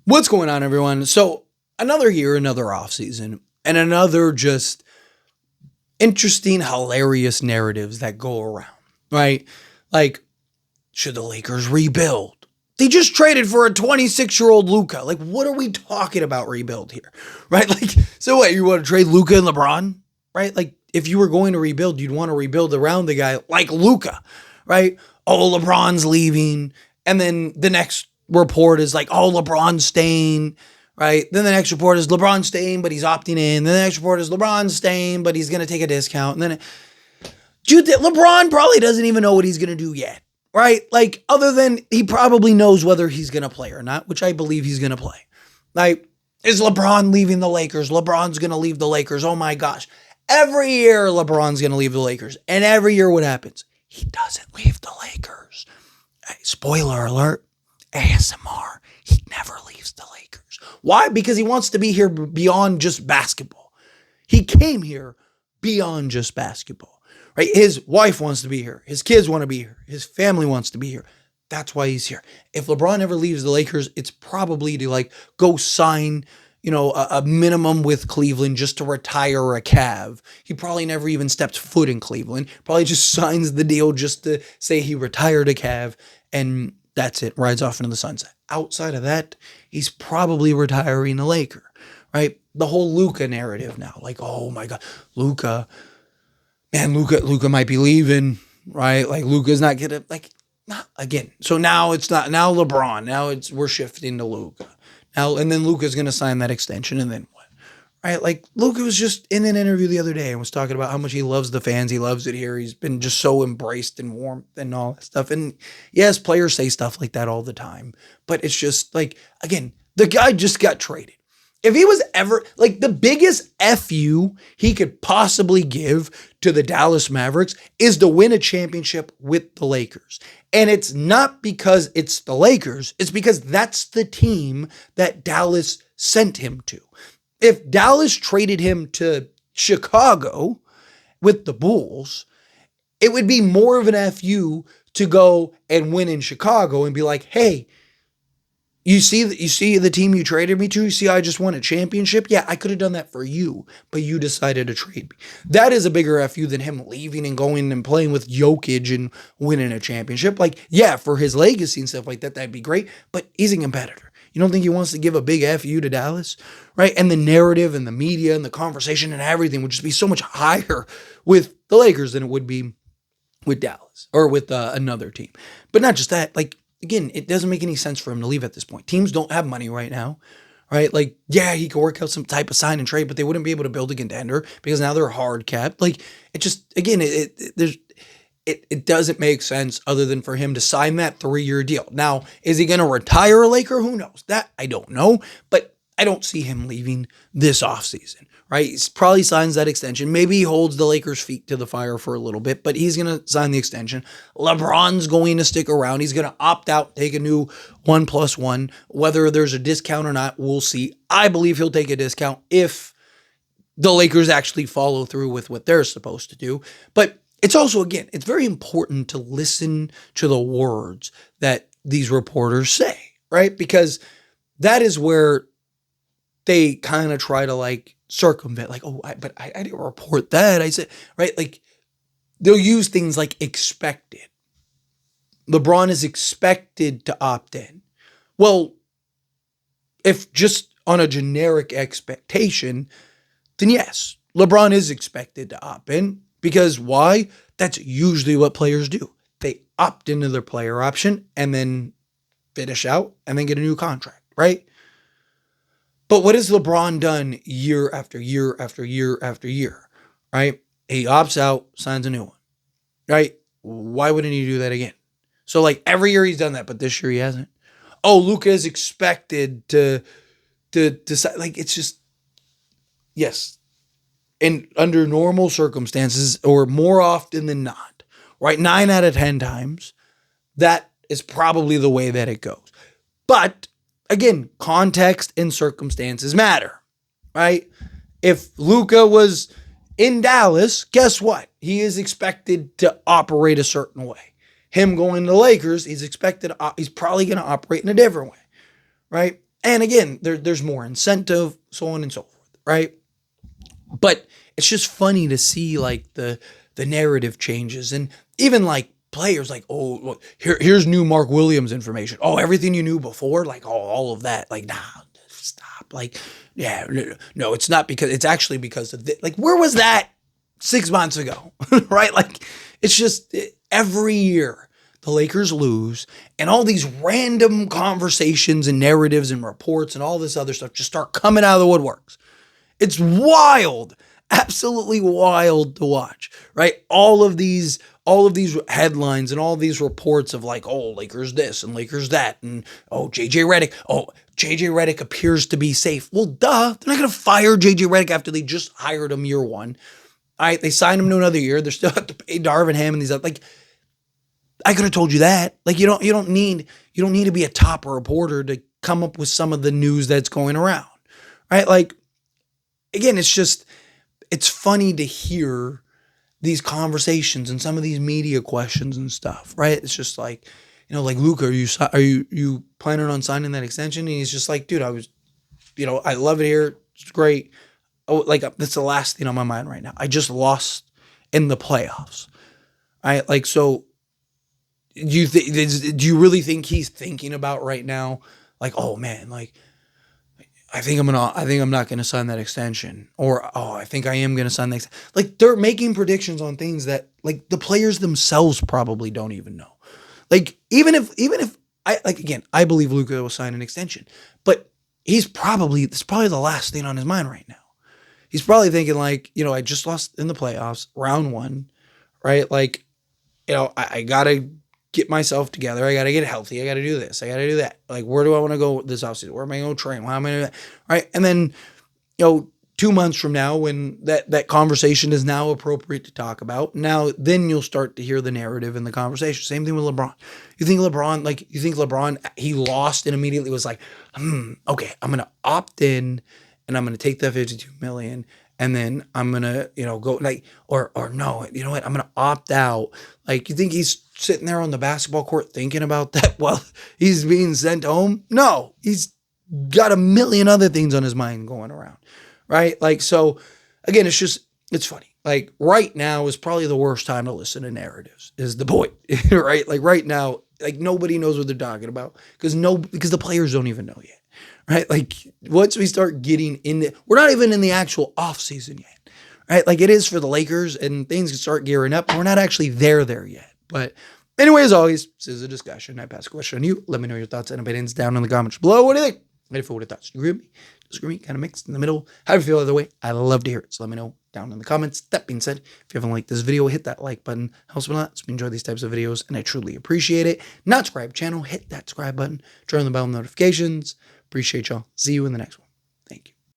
What's going on, everyone? So, another year, another offseason, and another just interesting, hilarious narratives that go around, right? Like, should the Lakers rebuild? They just traded for a 26-year-old Luka. Like, what are we talking about rebuild here, right? Like, so what, you want to trade Luka and LeBron, right? Like, if you were going to rebuild, you'd want to rebuild around the guy like Luka, right? Oh, LeBron's leaving. And then the next report is like, oh, LeBron's staying, right? Then the next report is LeBron's staying, but he's opting in. Then the next report is LeBron's staying, but he's going to take a discount. And then, dude, LeBron probably doesn't even know what he's going to do yet, right? Like, other than he probably knows whether he's going to play or not, which I believe he's going to play. Like, is LeBron leaving the Lakers? LeBron's going to leave the Lakers. Oh my gosh. Every year, LeBron's going to leave the Lakers. And every year, what happens? He doesn't leave the Lakers. Hey, spoiler alert, ASMR, he never leaves the Lakers. Why? Because he wants to be here beyond just basketball. He came here beyond just basketball, right? His wife wants to be here. His kids want to be here. His family wants to be here. That's why he's here. If LeBron ever leaves the Lakers, it's probably to like go sign, a minimum with Cleveland just to retire a Cav. He probably never even stepped foot in Cleveland. Probably just signs the deal just to say he retired a Cav and that's it. Rides off into the sunset. Outside of that, he's probably retiring a Laker, right? The whole Luka narrative now, like, oh my God, Luka might be leaving, right? Like Luka's not gonna not again. So now it's not now LeBron. Now we're shifting to Luka. Now, and then Luka's going to sign that extension, and then what? Right? Like, Luka was just in an interview the other day and was talking about how much he loves the fans. He loves it here. He's been just so embraced and warm and all that stuff. And yes, players say stuff like that all the time. But it's just like, again, the guy just got traded. If he was ever, like, the biggest FU he could possibly give to the Dallas Mavericks is to win a championship with the Lakers. And it's not because it's the Lakers. It's because that's the team that Dallas sent him to. If Dallas traded him to Chicago with the Bulls, it would be more of an FU to go and win in Chicago and be like, hey, you see the team you traded me to? You see I just won a championship? Yeah, I could have done that for you, but you decided to trade me. That is a bigger FU than him leaving and going and playing with Jokic and winning a championship. Like, yeah, for his legacy and stuff like that, that'd be great, but he's a competitor. You don't think he wants to give a big FU to Dallas, right? And the narrative and the media and the conversation and everything would just be so much higher with the Lakers than it would be with Dallas or with another team. But not just that, like, again, it doesn't make any sense for him to leave at this point. Teams don't have money right now, right? Like, yeah, he could work out some type of sign and trade, but they wouldn't be able to build a contender because now they're hard capped. Like, it just, again, it doesn't make sense other than for him to sign that 3-year deal. Now, is he going to retire a Laker? Who knows? That I don't know, but I don't see him leaving this offseason, right? He probably signs that extension. Maybe he holds the Lakers' feet to the fire for a little bit, but he's going to sign the extension. LeBron's going to stick around. He's going to opt out, take a new 1+1. Whether there's a discount or not, we'll see. I believe he'll take a discount if the Lakers actually follow through with what they're supposed to do. But it's also, again, it's very important to listen to the words that these reporters say, right? Because that is where they kind of try to like circumvent, like, oh, but I didn't report that. I said, right? Like, they'll use things like expected. LeBron is expected to opt in. Well, if just on a generic expectation, then yes, LeBron is expected to opt in because why? That's usually what players do. They opt into their player option and then finish out and then get a new contract, right? But what has LeBron done year after year after year after year, right? He opts out, signs a new one, right? Why wouldn't he do that again? So like every year he's done that, but this year he hasn't. Oh, Luka is expected to decide. Like, it's just, yes. And under normal circumstances, or more often than not, right? 9 out of 10 times, that is probably the way that it goes. But again, context and circumstances matter, right? If Luka was in Dallas, guess what? He is expected to operate a certain way. Him going to the Lakers, he's probably going to operate in a different way, right? And again, there's more incentive, so on and so forth, right? But it's just funny to see like the narrative changes, and even like players like, oh, look, here's new Mark Williams information. Oh, everything you knew before, like, oh, all of that. Like, nah, stop. Like, yeah, no, it's not because it's actually because of like, where was that 6 months ago? Right? Like, it's just every year the Lakers lose, and all these random conversations and narratives and reports and all this other stuff just start coming out of the woodworks. It's wild, absolutely wild to watch, right? All of these headlines and all these reports of like, oh, Lakers this and Lakers that, and oh, JJ Redick appears to be safe. Well, duh, they're not going to fire JJ Redick after they just hired him year one. All right, they signed him to another year. They're still have to pay Darvin Ham and these other, like, I could have told you that. Like, you don't need to be a top reporter to come up with some of the news that's going around, right? Like, again, it's funny to hear these conversations and some of these media questions and stuff, right? It's just like, like, Luka, are you planning on signing that extension? And he's just like, dude, I love it here. It's great. Oh, like, that's the last thing on my mind right now. I just lost in the playoffs. Right? Like, so do you really think he's thinking about right now, like, oh man, like, I think I'm not going to sign that extension, or oh, I think I am going to sign that. Like, they're making predictions on things that like the players themselves probably don't even know. Like, even if I believe Luka will sign an extension, but it's probably the last thing on his mind right now. He's probably thinking like, I just lost in the playoffs, round one, right? Like, I gotta get myself together. I got to get healthy. I got to do this. I got to do that. Like, where do I want to go this offseason? Where am I going to train? How am I going to do that? Right. And then, 2 months from now, when that conversation is now appropriate to talk about, now then you'll start to hear the narrative and the conversation. Same thing with LeBron. You think LeBron, he lost and immediately was like, okay, I'm going to opt in and I'm going to take that $52 million. And then I'm going to, go like, or no, you know what? I'm going to opt out. Like, you think he's sitting there on the basketball court thinking about that while he's being sent home? No, he's got a million other things on his mind going around. Right. Like, so again, it's funny. Like, right now is probably the worst time to listen to narratives is the point, right? Like, right now, like, nobody knows what they're talking about because the players don't even know yet. Right? Like, once we start getting in we're not even in the actual offseason yet, right? Like, it is for the Lakers and things can start gearing up. We're not actually there yet. But anyway, as always, this is a discussion. I pass a question on you. Let me know your thoughts and opinions down in the comments below. What do you think? Ready for what your thoughts? You agree with me? Disagree with me? Kind of mixed in the middle? How do you feel either way? I love to hear it. So let me know down in the comments. That being said, if you haven't liked this video, hit that like button. Helps me a lot. So we enjoy these types of videos and I truly appreciate it. Not subscribe channel, hit that subscribe button. Turn on the bell notifications. Appreciate y'all. See you in the next one.